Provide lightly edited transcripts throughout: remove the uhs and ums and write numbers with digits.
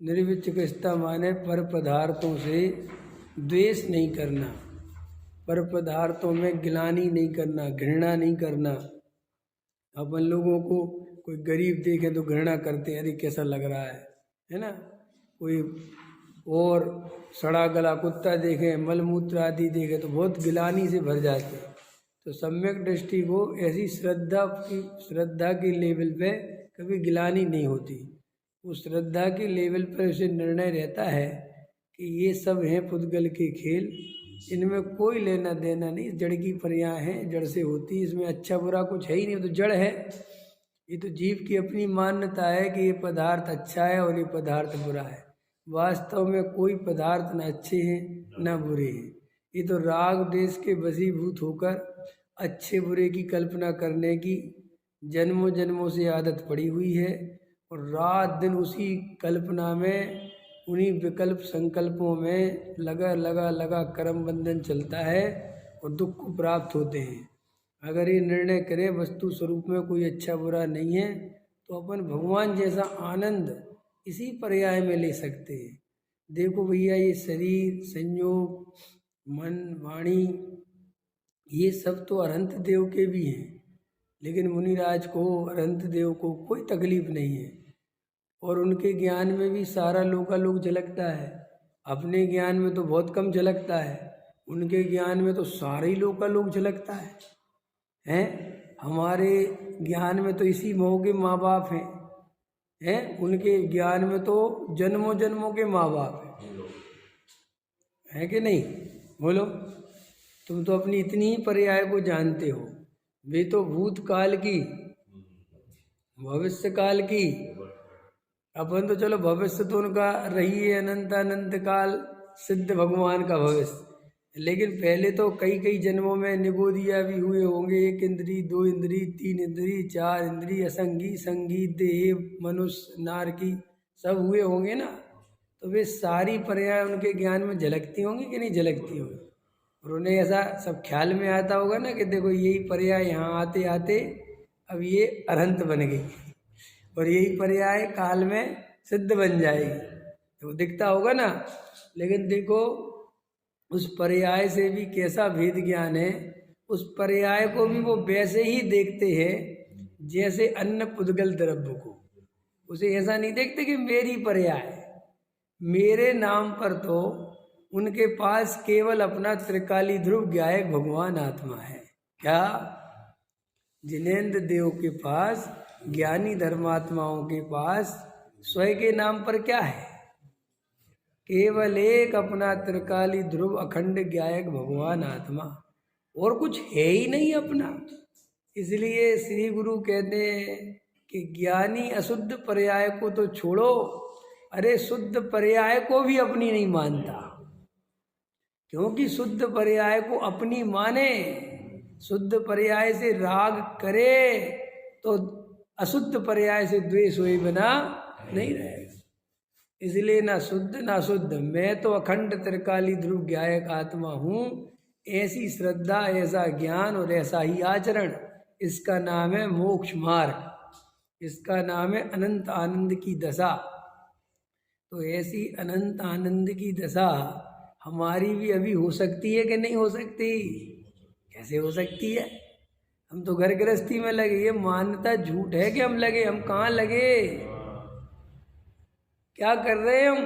निर्विचिकित्सा माने पर पदार्थों से द्वेष नहीं करना, पर पदार्थों में गिलानी नहीं करना, घृणा नहीं करना। अपन लोगों को कोई गरीब देखे तो घृणा करते हैं, अरे कैसा लग रहा है ना। कोई और सड़ा गला कुत्ता देखे, मलमूत्र आदि देखे तो बहुत गिलानी से भर जाते हैं। तो सम्यक दृष्टि को ऐसी श्रद्धा की लेवल पे कभी गिलानी नहीं होती। उस श्रद्धा के लेवल पर उसे निर्णय रहता है कि ये सब हैं पुद्गल के खेल, इनमें कोई लेना देना नहीं, जड़ की पर्याय हैं, जड़ से होती, इसमें अच्छा बुरा कुछ है ही नहीं, तो जड़ है। ये तो जीव की अपनी मान्यता है कि ये पदार्थ अच्छा है और ये पदार्थ बुरा है। वास्तव में कोई पदार्थ न अच्छे हैं न बुरे हैं। ये तो राग देश के वशीभूत होकर अच्छे बुरे की कल्पना करने की जन्मों जन्मों से आदत पड़ी हुई है, और रात दिन उसी कल्पना में, उन्हीं विकल्प संकल्पों में लगा कर्म बंधन चलता है और दुख को प्राप्त होते हैं। अगर ये निर्णय करें वस्तु स्वरूप में कोई अच्छा बुरा नहीं है, तो अपन भगवान जैसा आनंद इसी पर्याय में ले सकते हैं। देखो भैया, ये शरीर, संयोग, मन, वाणी, ये सब तो अनंत देव के भी हैं, लेकिन मुनिराज को, अनंत देव को कोई तकलीफ नहीं है, और उनके ज्ञान में भी सारा लोकालोक झलकता है। अपने ज्ञान में तो बहुत कम झलकता है, उनके ज्ञान में तो सारे ही लोकालोक झलकता है। हमारे ज्ञान में तो इसी मोह के माँ बाप हैं, उनके ज्ञान में तो जन्मों जन्मों के माँ बाप हैं कि नहीं? बोलो, तुम तो अपनी इतनी ही पर्याय को जानते हो। वे तो भूतकाल की, भविष्य काल की, अपन तो चलो भविष्य तो उनका रही है अनंत काल सिद्ध भगवान का भविष्य, लेकिन पहले तो कई कई जन्मों में निगोदिया भी हुए होंगे। 1 इंद्री, 2 इंद्री, 3 इंद्री, 4 इंद्री, असंगी, संगी, देव, मनुष्य, नारकी, सब हुए होंगे ना। तो वे सारी पर्याय उनके ज्ञान में झलकती होंगी कि नहीं झलकती होंगी? और उन्हें ऐसा सब ख्याल में आता होगा ना कि देखो यही पर्याय यहाँ आते आते अब ये अनंत बन गई, और यही पर्याय काल में सिद्ध बन जाएगी, तो दिखता होगा ना। लेकिन देखो, उस पर्याय से भी कैसा भेद ज्ञान है। उस पर्याय को भी वो वैसे ही देखते हैं जैसे अन्य पुद्गल द्रव्य को। उसे ऐसा नहीं देखते कि मेरी पर्याय, मेरे नाम पर तो उनके पास केवल अपना त्रिकाली ध्रुव ज्ञायक भगवान आत्मा है। क्या? जिनेन्द्र देव के पास, ज्ञानी धर्मात्माओं के पास स्वयं के नाम पर क्या है? केवल एक अपना त्रिकाली ध्रुव अखंड ज्ञायक भगवान आत्मा, और कुछ है ही नहीं अपना। इसलिए श्री गुरु कहते हैं कि ज्ञानी अशुद्ध पर्याय को तो छोड़ो, अरे शुद्ध पर्याय को भी अपनी नहीं मानता, क्योंकि शुद्ध पर्याय को अपनी माने, शुद्ध पर्याय से राग करे तो अशुद्ध पर्याय से द्वेष हुए बिना नहीं रहेगा। इसलिए ना शुद्ध ना शुद्ध, मैं तो अखंड त्रिकाली ध्रुव ज्ञायक आत्मा हूँ। ऐसी श्रद्धा, ऐसा ज्ञान और ऐसा ही आचरण, इसका नाम है मोक्ष मार्ग, इसका नाम है अनंत आनंद की दशा। तो ऐसी अनंत आनंद की दशा हमारी भी अभी हो सकती है कि नहीं हो सकती? कैसे हो सकती है? हम तो घर गृहस्थी में लगे। ये मान्यता झूठ है कि हम लगे। हम कहाँ लगे? क्या कर रहे हैं हम?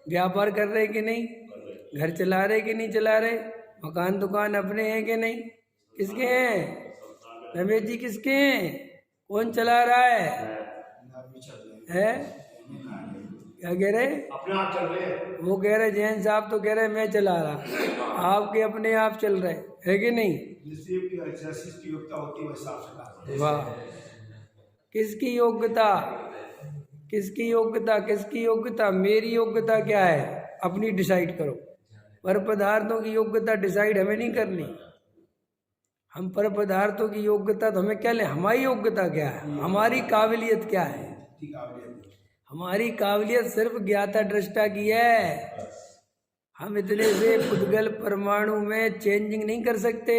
व्यापार कर रहे हैं कि नहीं? घर चला रहे कि नहीं चला रहे? मकान दुकान अपने हैं कि नहीं? किसके हैं? रमेश जी किसके हैं? कौन चला रहा है? क्या कह रहे? अपने आप चल रहे हैं। वो कह रहे जैन साहब तो कह रहे मैं चला रहा, आपके अपने आप चल रहे है कि नहीं? वाह! किसकी योग्यता? किसकी योग्यता? किसकी योग्यता? मेरी योग्यता क्या है? अपनी डिसाइड करो। पर पदार्थों की योग्यता डिसाइड हमें नहीं करनी। हम पर पदार्थों की योग्यता तो हमें क्या ले? हमारी योग्यता क्या है? हमारी काबिलियत क्या है? हमारी काबिलियत सिर्फ ज्ञाता दृष्टा की है। हम इतने से पुद्गल परमाणु में चेंजिंग नहीं कर सकते।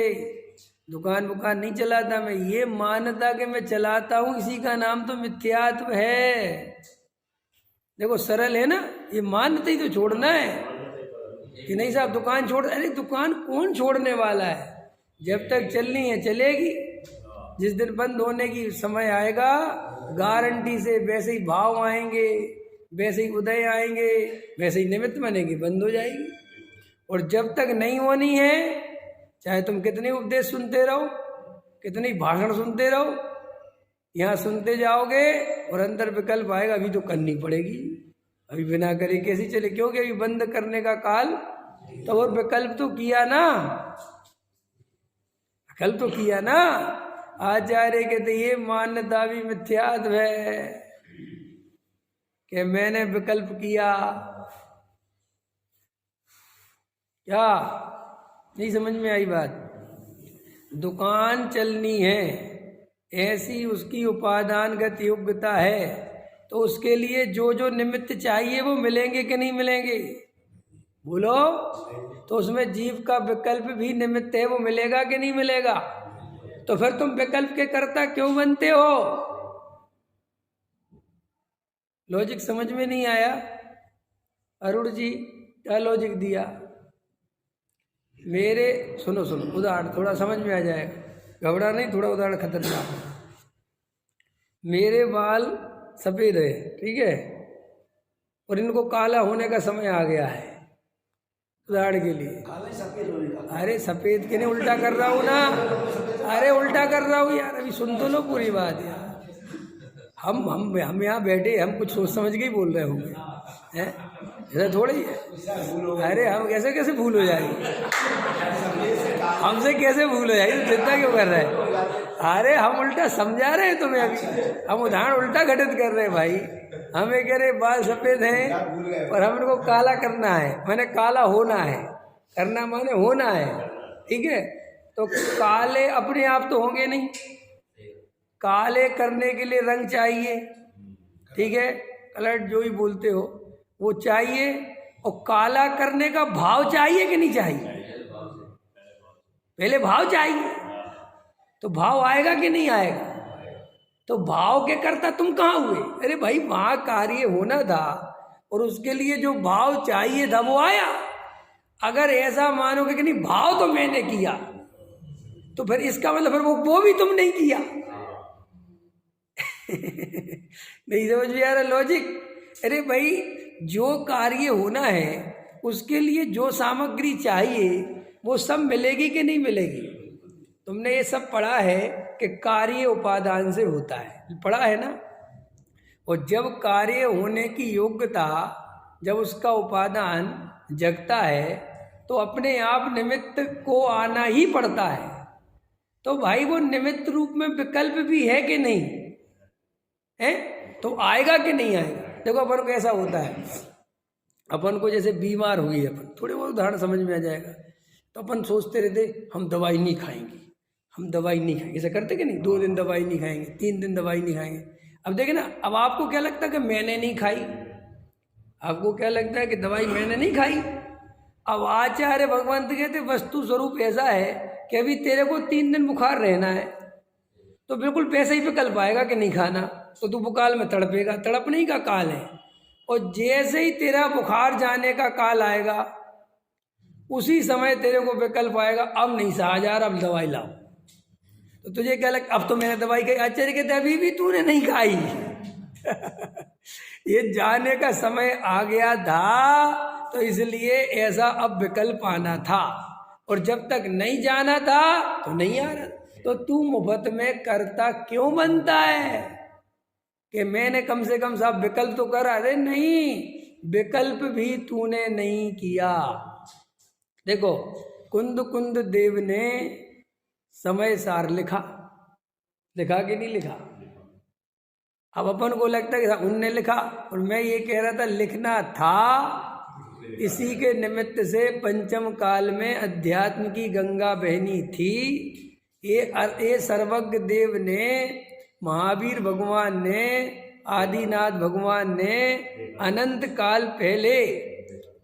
दुकान वुकान नहीं चलाता मैं। ये मान्यता कि मैं चलाता हूँ, इसी का नाम तो मिथ्यात्व है। देखो सरल है ना, ये मानते ही तो छोड़ना है कि नहीं साहब दुकान छोड़, अरे दुकान कौन छोड़ने वाला है, जब तक चलनी है चलेगी। जिस दिन बंद होने की समय आएगा गारंटी से वैसे ही भाव आएंगे, वैसे ही उदय आएंगे, वैसे ही निमित्त बनेगी, बंद हो जाएगी। और जब तक नहीं होनी है, चाहे तुम कितने उपदेश सुनते रहो, कितनी भाषण सुनते रहो, यहाँ सुनते जाओगे और अंदर विकल्प आएगा, अभी तो करनी पड़ेगी, अभी बिना करे कैसे चले, क्योंकि अभी बंद करने का काल। तो और विकल्प तो किया ना, विकल्प तो किया ना। आचार्य कहते ये मान्यता भी मिथ्यात्व है कि मैंने विकल्प किया। क्या नहीं समझ में आई बात? दुकान चलनी है, ऐसी उसकी उपादानगत योग्यता है, तो उसके लिए जो जो निमित्त चाहिए वो मिलेंगे कि नहीं मिलेंगे? बोलो। तो उसमें जीव का विकल्प भी निमित्त है, वो मिलेगा कि नहीं मिलेगा? तो फिर तुम विकल्प के कर्ता क्यों बनते हो? लॉजिक समझ में नहीं आया? अरुण जी क्या लॉजिक दिया? मेरे सुनो उदाहरण थोड़ा समझ में आ जाएगा, घबरा नहीं, थोड़ा उदाहरण खतरनाक। मेरे बाल सफ़ेद है, ठीक है, और इनको काला होने का समय आ गया है, उदाहरण के लिए। अरे सफ़ेद के नहीं, उल्टा कर रहा हूँ ना, अरे उल्टा कर रहा हूँ यार, अभी सुन तो लो पूरी बात यार। हम यहाँ बैठे, हम कुछ सोच समझ के ही बोल रहे होंगे, हैं? ऐसा थोड़ी है। अरे हम कैसे भूल हो जाएगी, हमसे कैसे भूल हो जाएगी? चिंता क्यों कर रहे हैं? अरे हम उल्टा समझा रहे हैं तुम्हें, अभी हम उदाहरण उल्टा घटित कर रहे हैं भाई। हमें कह रहे बाल सफ़ेद हैं और हम इनको काला करना है, माने काला होना है, करना माने होना है, ठीक है। तो काले अपने आप तो होंगे नहीं, काले करने के लिए रंग चाहिए, ठीक है, कलर जो ही बोलते हो वो चाहिए, और काला करने का भाव चाहिए कि नहीं चाहिए? पहले भाव चाहिए, तो भाव आएगा कि नहीं आएगा? तो भाव के करता तुम कहाँ हुए? अरे भाई वहां कार्य होना था और उसके लिए जो भाव चाहिए था वो आया। अगर ऐसा मानोगे कि नहीं भाव तो मैंने किया, तो फिर इसका मतलब फिर वो भी तुम नहीं किया। नहीं समझ में आ रहा लॉजिक? अरे भाई जो कार्य होना है उसके लिए जो सामग्री चाहिए वो सब मिलेगी कि नहीं मिलेगी? तुमने ये सब पढ़ा है कि कार्य उपादान से होता है, पढ़ा है ना? और जब कार्य होने की योग्यता, जब उसका उपादान जगता है तो अपने आप निमित्त को आना ही पड़ता है। तो भाई वो निमित्त रूप में विकल्प भी है कि नहीं है? तो आएगा कि नहीं आएगा? देखो अपन को ऐसा होता है, अपन को जैसे बीमार हुई है, अपन थोड़े बहुत उदाहरण समझ में आ जाएगा, तो अपन सोचते रहते हम दवाई नहीं खाएंगे, हम दवाई नहीं खाएंगे, ऐसा करते कि नहीं? 2 दिन दवाई नहीं खाएंगे, 3 दिन दवाई नहीं खाएंगे। अब देखे ना, अब आपको क्या लगता है कि मैंने नहीं खाई? आपको क्या लगता है कि दवाई मैंने नहीं खाई? अब आचार्य भगवंत कहते वस्तु स्वरूप ऐसा है कि अभी तेरे को 3 दिन बुखार रहना है, तो बिल्कुल पैसा ही विकल्प आएगा कि नहीं खाना, तो तू बुखार में तड़पेगा, तड़पने ही का काल है। और जैसे ही तेरा बुखार जाने का काल आएगा उसी समय तेरे को विकल्प आएगा, अब नहीं सहा जा रहा, अब दवाई लाओ। तो तुझे क्या लगता, अब तो मैंने दवाई खाई? आचार्य कहते अभी भी तूने नहीं खाई। ये जाने का समय आ गया था, तो इसलिए ऐसा अब विकल्प आना था, और जब तक नहीं जाना था तो नहीं आ रहा। तो तू मुफ्त में करता क्यों बनता है कि मैंने कम से कम साहब विकल्प तो करा? अरे नहीं, विकल्प भी तूने नहीं किया। देखो कुंद देव ने समय सार लिखा कि नहीं लिखा? अब अपन को लगता है कि उनने लिखा, और मैं ये कह रहा था लिखना था। इसी के निमित्त से पंचम काल में अध्यात्म की गंगा बहनी थी। ये सर्वज्ञ देव ने, महावीर भगवान ने, आदिनाथ भगवान ने अनंत काल पहले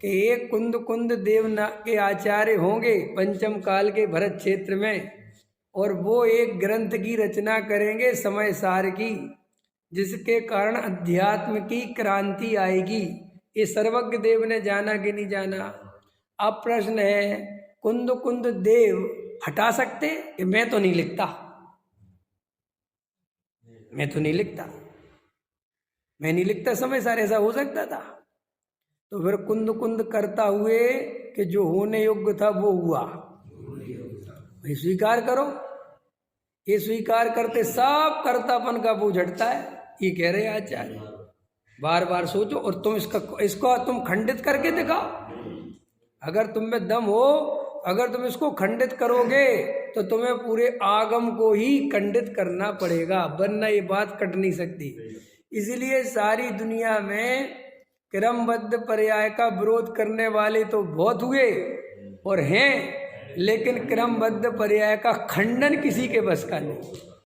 कि एक कुंद देव के आचार्य होंगे पंचम काल के भरत क्षेत्र में, और वो एक ग्रंथ की रचना करेंगे समय सार की, जिसके कारण अध्यात्म की क्रांति आएगी। ये सर्वज्ञ देव ने जाना कि नहीं जाना। अब प्रश्न है, कुंद कुंद देव हटा सकते कि मैं तो नहीं लिखता, मैं तो नहीं लिखता, मैं नहीं लिखता समय सार, ऐसा हो सकता था? तो फिर कुंद कुंद करता हुए कि जो होने योग्य था वो हुआ, भाई स्वीकार करो। ये स्वीकार करते सब कर्तापन का बोझ हटता है, ये कह रहे आचार्य। बार बार सोचो और तुम इसको तुम खंडित करके दिखाओ। अगर तुम में दम हो, अगर तुम इसको खंडित करोगे तो तुम्हें पूरे आगम को ही खंडित करना पड़ेगा, वरना ये बात कट नहीं सकती। इसलिए सारी दुनिया में क्रमबद्ध पर्याय का विरोध करने वाले तो बहुत हुए और हैं, लेकिन क्रमबद्ध पर्याय का खंडन किसी के बस का नहीं।